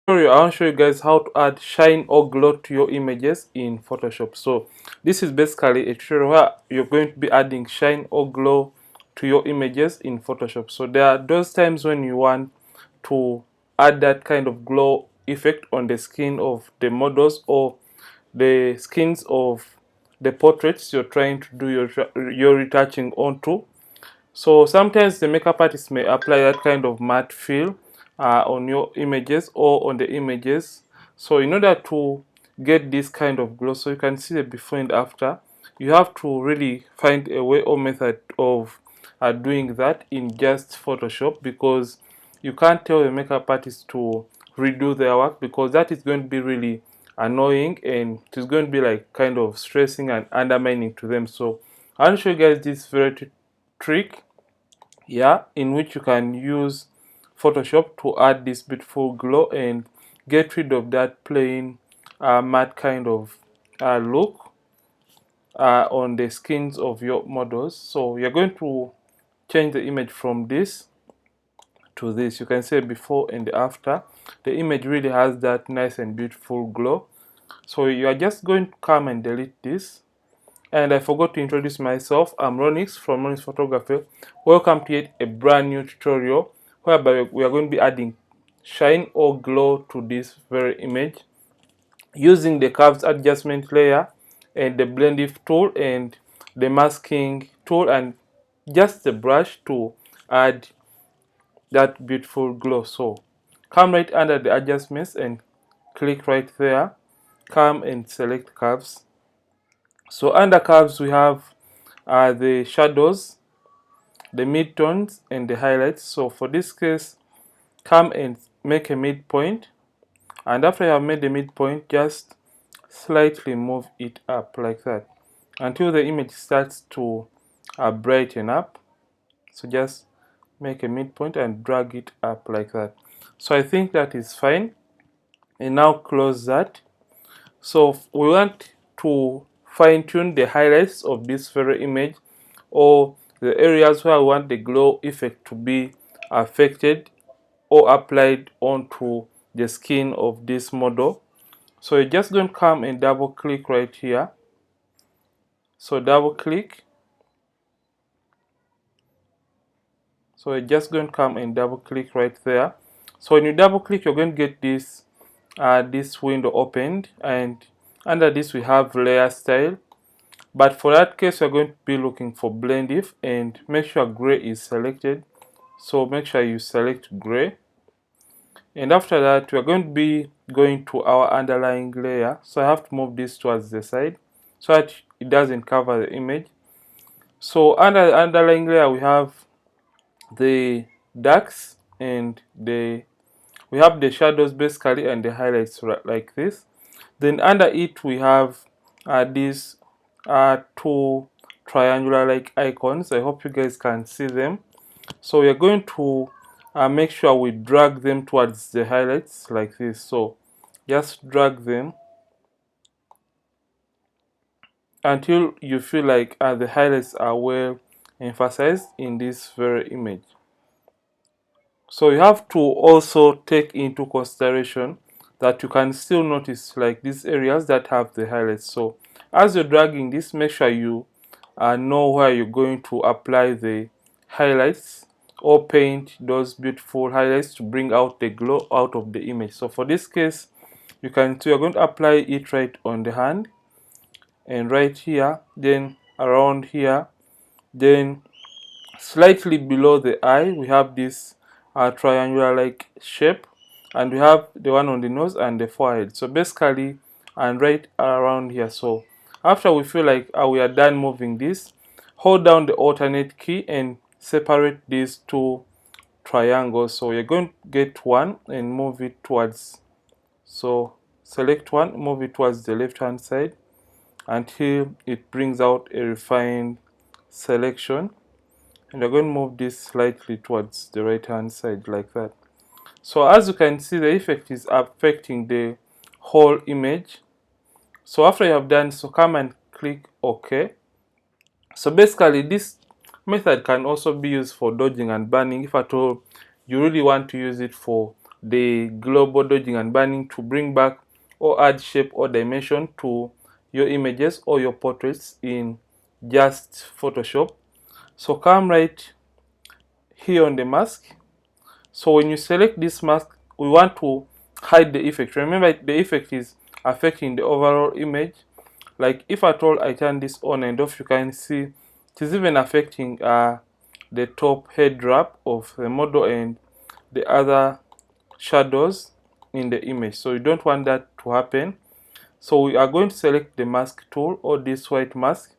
I want to show you guys how to add shine or glow to your images in Photoshop. So this is basically a tutorial where you're going to be adding shine or glow to your images in Photoshop. So there are those times when you want to add that kind of glow effect on the skin of the models or the skins of the portraits you're trying to do your retouching onto. So sometimes the makeup artist may apply that kind of matte feel on your images or on the images. So in order to get this kind of glow, so you can see the before and after, you have to really find a way or method of doing that in just Photoshop, because you can't tell the makeup artist to redo their work, because that is going to be really annoying and it is going to be like kind of stressing and undermining to them. So I'll show you guys this very trick, yeah, in which you can use Photoshop to add this beautiful glow and get rid of that plain matte kind of look on the skins of your models. So you're going to change the image from this to this. You can see before and the after. The image really has that nice and beautiful glow. So you are just going to come and delete this. And I forgot to introduce myself. I'm Ronix from Ronix Photography. Welcome to yet a brand new tutorial whereby we are going to be adding shine or glow to this very image using the curves adjustment layer and the Blendif tool and the masking tool and just the brush to add that beautiful glow. So come right under the adjustments and click right there. Come and select curves. So under curves we have the shadows, the midtones and the highlights. So for this case, come and make a midpoint, and after you have made the midpoint, just slightly move it up like that until the image starts to brighten up. So just make a midpoint and drag it up like that. So I think that is fine, and now close that. So we want to fine-tune the highlights of this very image, or the areas where we want the glow effect to be affected or applied onto the skin of this model. So you're just going to come and double click right here. So double click. So you're just going to come and double click right there. So when you double click, you're going to get this this window opened, and under this we have layer style. But for that case, we're going to be looking for Blendif, and make sure gray is selected. So make sure you select gray. And after that, we're going to be going to our underlying layer. So I have to move this towards the side so that it doesn't cover the image. So under the underlying layer, we have the darks and we have the shadows basically and the highlights like this. Then under it, we have these two triangular like icons. I hope you guys can see them. So we are going to make sure we drag them towards the highlights like this. So just drag them until you feel like the highlights are well emphasized in this very image. So you have to also take into consideration that you can still notice like these areas that have the highlights. So as you're dragging this, make sure you know where you're going to apply the highlights or paint those beautiful highlights to bring out the glow out of the image. So for this case, you can see you're going to apply it right on the hand and right here, then around here, then slightly below the eye we have this triangular like shape, and we have the one on the nose and the forehead. So basically, and right around here. So after we feel like we are done moving this, hold down the alternate key and separate these two triangles. So you're going to get one and move it towards, so select one, move it towards the left hand side until it brings out a refined selection, and you're going to move this slightly towards the right hand side like that. So as you can see, the effect is affecting the whole image. So after you have done so, come and click OK. So basically this method can also be used for dodging and burning if at all you really want to use it for the global dodging and burning to bring back or add shape or dimension to your images or your portraits in just Photoshop. So come right here on the mask. So when you select this mask, we want to hide the effect. Remember, the effect is affecting the overall image. Like if at all I turn this on and off, you can see it is even affecting the top head wrap of the model and the other shadows in the image. So you don't want that to happen. So we are going to select the mask tool or this white mask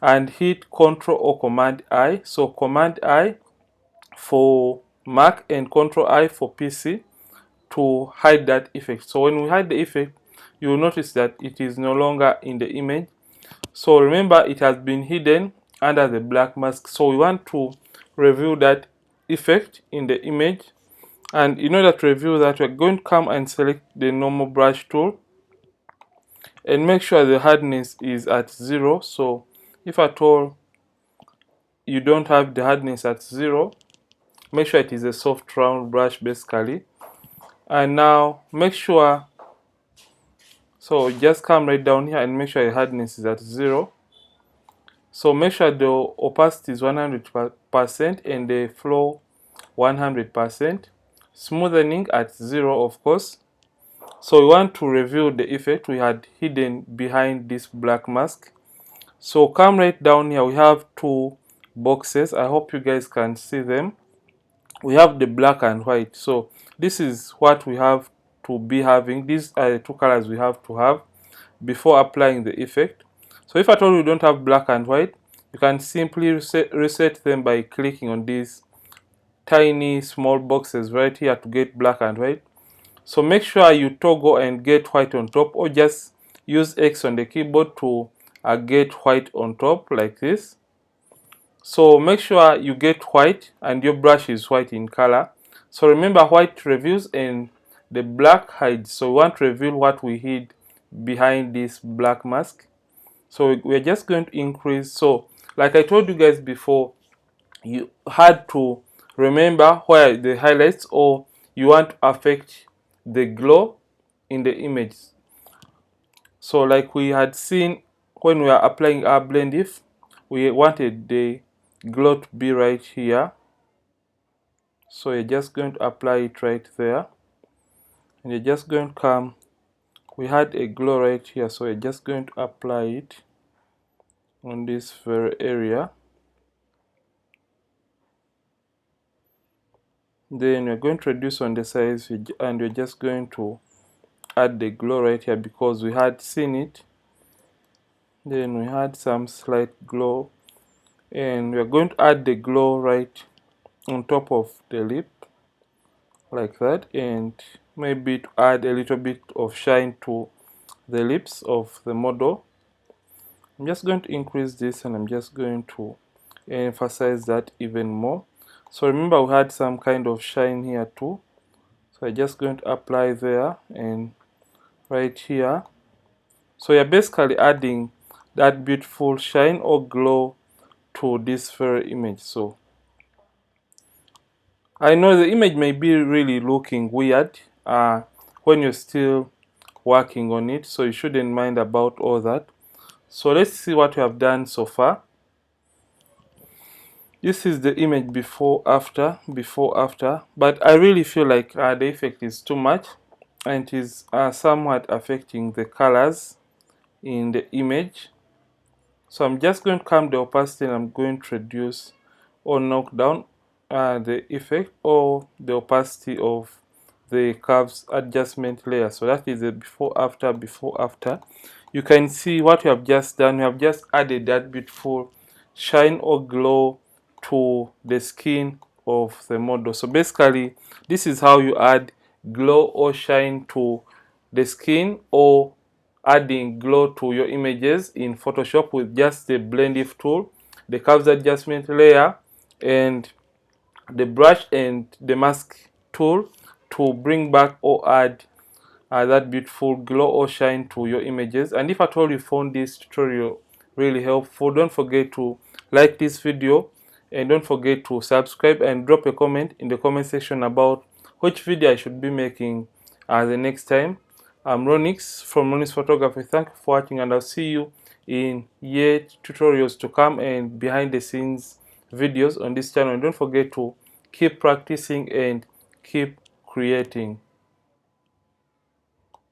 and hit Ctrl or Command I. So Command I for Mac and Ctrl I for PC to hide that effect. So when we hide the effect, you will notice that it is no longer in the image. So remember, it has been hidden under the black mask. So we want to review that effect in the image. And in order to review that, we're going to come and select the normal brush tool and make sure the hardness is at 0. So if at all you don't have the hardness at 0, make sure it is a soft round brush basically. And now make sure, so just come right down here and make sure the hardness is at 0. So make sure the opacity is 100% and the flow 100%. Smoothing at 0, of course. So we want to reveal the effect we had hidden behind this black mask. So come right down here, we have two boxes. I hope you guys can see them. We have the black and white. So this is what we have to be having. These are the two colors we have to have before applying the effect. So if at all you don't have black and white, you can simply reset them by clicking on these tiny small boxes right here to get black and white. So make sure you toggle and get white on top, or just use X on the keyboard to get white on top like this. So make sure you get white and your brush is white in color. So remember, white reveals and the black hides. So we want to reveal what we hid behind this black mask. So we're just going to increase. So like I told you guys before, you had to remember where the highlights, or you want to affect the glow in the image. So like we had seen when we are applying our Blendif, we wanted the glow to be right here. So you're just going to apply it right there, and you're just going to come, we had a glow right here, so you're just going to apply it on this very area. Then you're going to reduce on the size, and we're just going to add the glow right here because we had seen it. Then we had some slight glow, and we're going to add the glow right on top of the lip like that, and maybe to add a little bit of shine to the lips of the model. I'm just going to increase this, and I'm just going to emphasize that even more. So remember, we had some kind of shine here too, so I'm just going to apply there and right here. So you're basically adding that beautiful shine or glow to this very image. So I know the image may be really looking weird when you're still working on it, so you shouldn't mind about all that. So let's see what we have done so far. This is the image before after, but I really feel like the effect is too much, and it is somewhat affecting the colors in the image. So I'm just going to come the opacity, and I'm going to reduce or knock down the effect or the opacity of the curves adjustment layer. So that is the before after. You can see what we have just done. We have just added that beautiful shine or glow to the skin of the model. So basically, this is how you add glow or shine to the skin, or adding glow to your images in Photoshop with just the Blendif tool, the curves adjustment layer, and the brush and the mask tool to bring back or add that beautiful glow or shine to your images. And if at all you found this tutorial really helpful, don't forget to like this video, and don't forget to subscribe and drop a comment in the comment section about which video I should be making the next time. I'm Ronix from Ronix Photography. Thank you for watching, and I'll see you in yet tutorials to come and behind the scenes videos on this channel. And don't forget to keep practicing and keep creating.